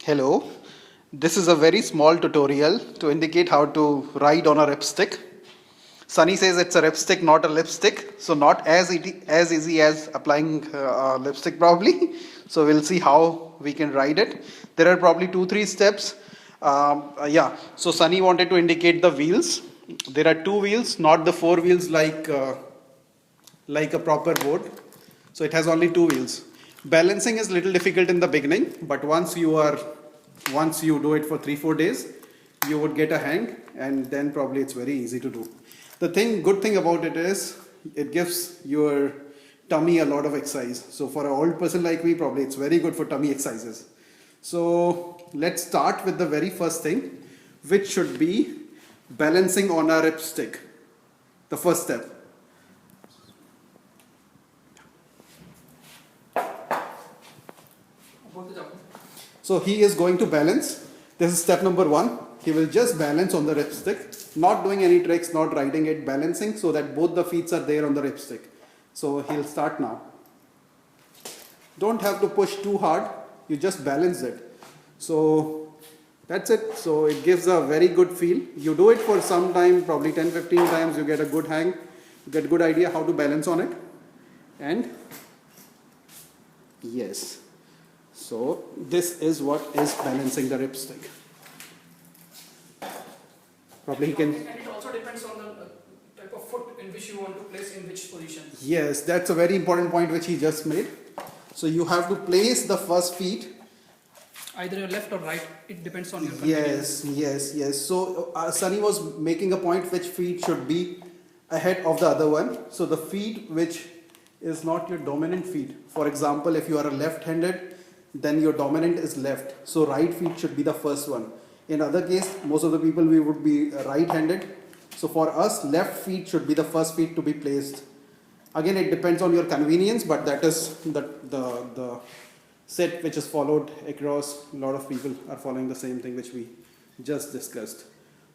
Hello, this is a very small tutorial to indicate how to write on a ripstick. Sunny says it's a ripstick, not a lipstick, so not as easy as applying lipstick probably. So we'll see how we can write it. There are probably 2-3 steps. Yeah, so Sunny wanted to indicate the wheels. There are 2 wheels, not the 4 wheels like a proper board. So it has only 2 wheels. Balancing is little difficult in the beginning, but once you do it for 3-4 days, you would get a hang, and then probably it's very easy to do. The good thing about it is it gives your tummy a lot of exercise. So for an old person like me, probably it's very good for tummy exercises. So let's start with the very first thing, which should be balancing on a ripstick. The first step. So he is going to balance. This is step number 1. He will just balance on the ripstick, not doing any tricks, not riding it, balancing so that both the feet are there on the ripstick. So he'll start now. Don't have to push too hard, you just balance it. So that's it. So it gives a very good feel. You do it for some time, probably 10-15 times, you get a good hang, you get a good idea how to balance on it. And yes. So this is what is balancing the ripstick. Probably he can. And it also depends on the type of foot in which you want to place in which position. Yes, that's a very important point which he just made. So you have to place the first feet. Either your left or right, it depends on your convenience. Yes. So Sunny was making a point which feet should be ahead of the other one. So the feet which is not your dominant feet. For example, if you are a left-handed, then your dominant is left. So right feet should be the first one. In other case, most of the people we would be right-handed. So for us, left feet should be the first feet to be placed. Again, it depends on your convenience, but that is the set which is followed across. A lot of people are following the same thing which we just discussed.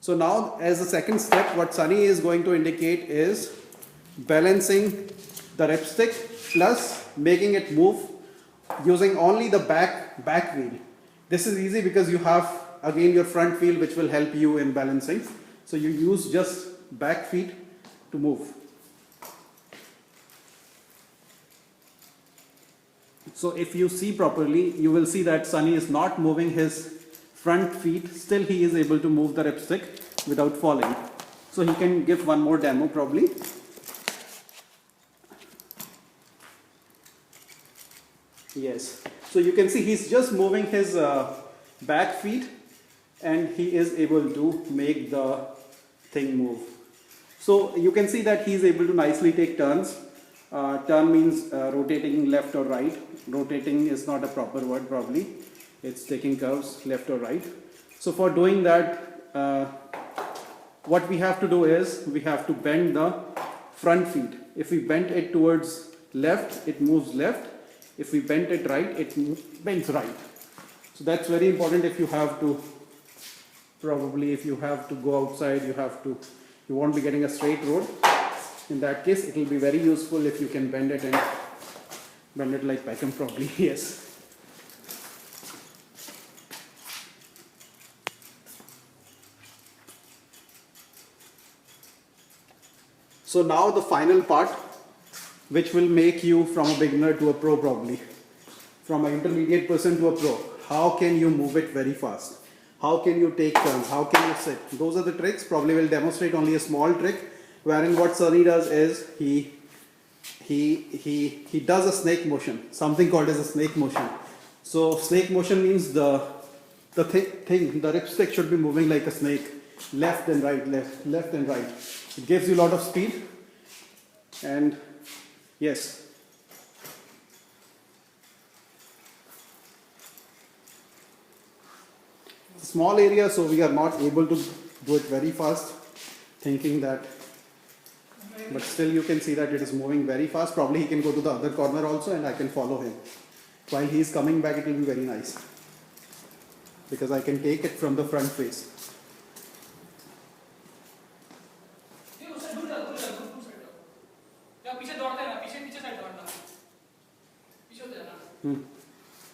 So now, as the second step, what Sunny is going to indicate is balancing the ripstick plus making it move using only the back wheel. This is easy because you have again your front wheel which will help you in balancing. So you use just back feet to move. So if you see properly, you will see that Sunny is not moving his front feet. Still he is able to move the ripstick without falling. So he can give one more demo probably. Yes, so you can see he's just moving his back feet and he is able to make the thing move. So you can see that he's able to nicely take turns. Turn means rotating left or right. Rotating is not a proper word probably. It's taking curves left or right. So for doing that, what we have to do is we have to bend the front feet. If we bend it towards left, it moves left. If we bend it right, it bends right. So that's very important. If you have to go outside, you won't be getting a straight road. In that case, it will be very useful if you can bend it like Beckham probably. Yes. So now the final part, which will make you from a beginner to a pro probably, from an intermediate person to a pro. How can you move it very fast? How can you take turns? How can you sit? Those are the tricks. Probably will demonstrate only a small trick, wherein what Sunny does is he does a snake motion, something called as a snake motion. So snake motion means the ripstick should be moving like a snake, left and right, left and right. It gives you a lot of speed, and yes. Small area, so we are not able to do it very fast, thinking that, but still you can see that it is moving very fast. Probably he can go to the other corner also and I can follow him. While he is coming back, it will be very nice because I can take it from the front face.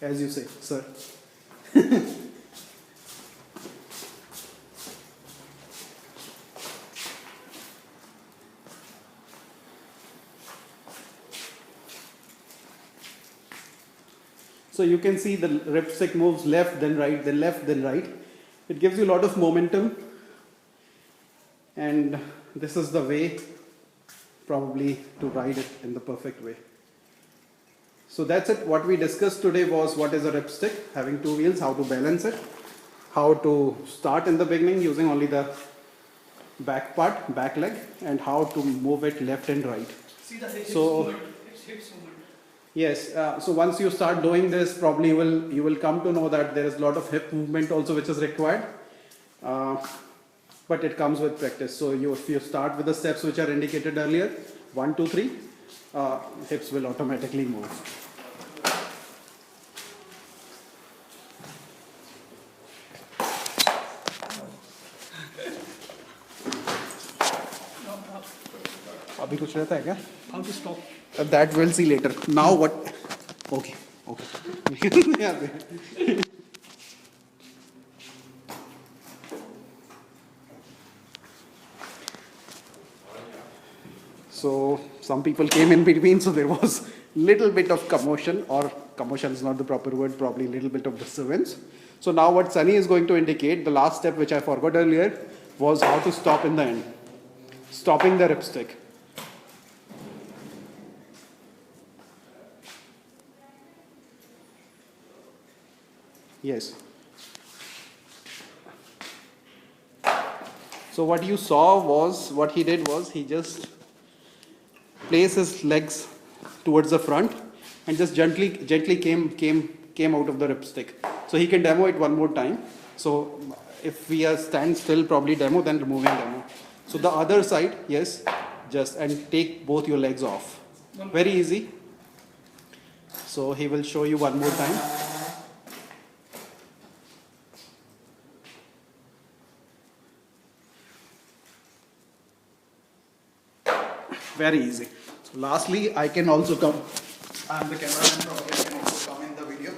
As you say, sir. So you can see the ripstick moves left, then right, then left, then right. It gives you a lot of momentum, and this is the way probably to ride it in the perfect way. So that's it. What we discussed today was what is a ripstick, having two wheels, how to balance it, how to start in the beginning using only the back part, back leg, and how to move it left and right. See the hips So movement. It's hips movement. yes, so once you start doing this, probably you will come to know that there is a lot of hip movement also which is required, but it comes with practice. So if you start with the steps which are indicated earlier, 1, 2, 3, hips will automatically move. अभी कुछ रहता है क्या? How to stop? That we'll see later. Now what? Okay. So some people came in between, so there was little bit of commotion, or commotion is not the proper word, probably little bit of disturbance. So now what Sunny is going to indicate, the last step which I forgot earlier, was how to stop in the end. Stopping the ripstick. Yes. So what you saw was, what he did was, he just placed his legs towards the front and just gently came out of the ripstick. So he can demo it one more time. So if we are stand still, probably demo, then removing demo. So the other side, yes, just and take both your legs off. Very easy. So he will show you one more time. Very easy. So lastly, I can also come. I'm the cameraman, probably I can also come in the video.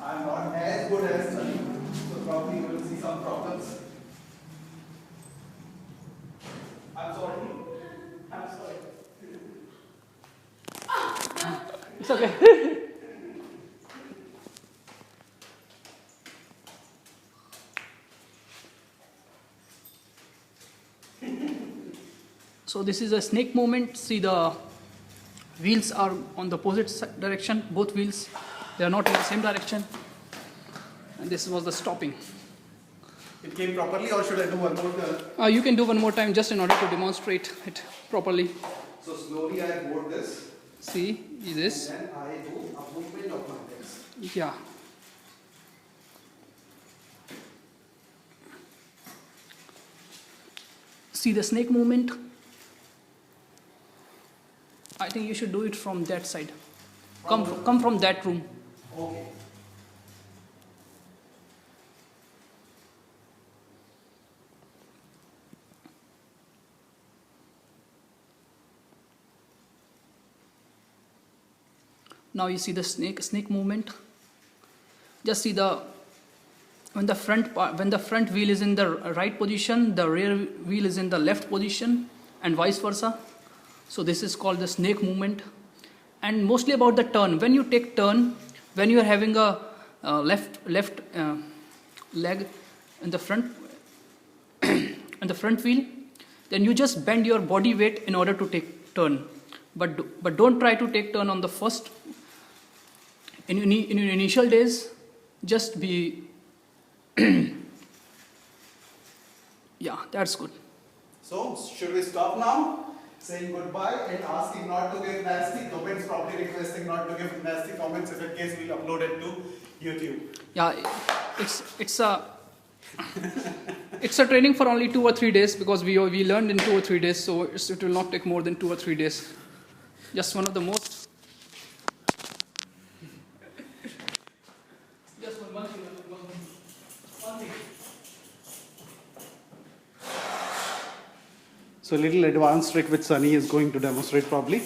I'm not as good as Sunny, so probably you will see some problems. I'm sorry. I'm sorry. It's okay. So this is a snake movement. See, the wheels are on the opposite direction. Both wheels, they are not in the same direction. And this was the stopping. It came properly, or should I do one more turn? You can do one more time just in order to demonstrate it properly. So slowly I hold this. See this. And then I do a movement of my legs. Yeah. See the snake movement. I think you should do it from that side. Come from that room. Okay. Now you see the snake movement. Just see when the front wheel is in the right position, the rear wheel is in the left position, and vice versa. So this is called the snake movement. And mostly about the turn. When you take turn, when you are having a left leg in the front in the front wheel, then you just bend your body weight in order to take turn. But don't try to take turn on the first. In your initial days, just be yeah, that's good. So should we stop now? Saying goodbye and asking not to give nasty comments, probably requesting not to give nasty comments if in case we'll upload it to YouTube. Yeah, it's a training for only 2 or 3 days, because we learned in 2 or 3 days, so it will not take more than 2 or 3 days. Just one of the most. Just one thing. So little advanced trick which Sunny is going to demonstrate probably.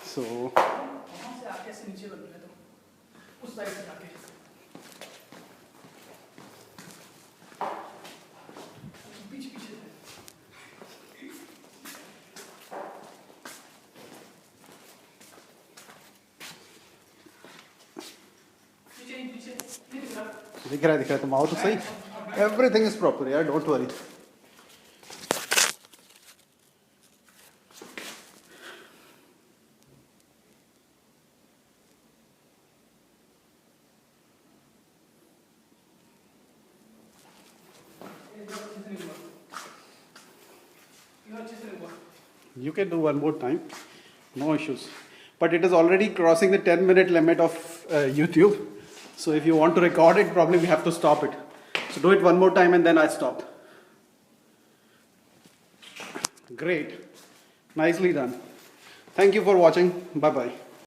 So दिख रहा है तुम्हारा तो सही. Everything is proper, yeah, don't worry. You can do one more time, no issues. But it is already crossing the 10-minute limit of YouTube. So if you want to record it, probably we have to stop it. So do it one more time and then I stop. Great. Nicely done. Thank you for watching. Bye bye.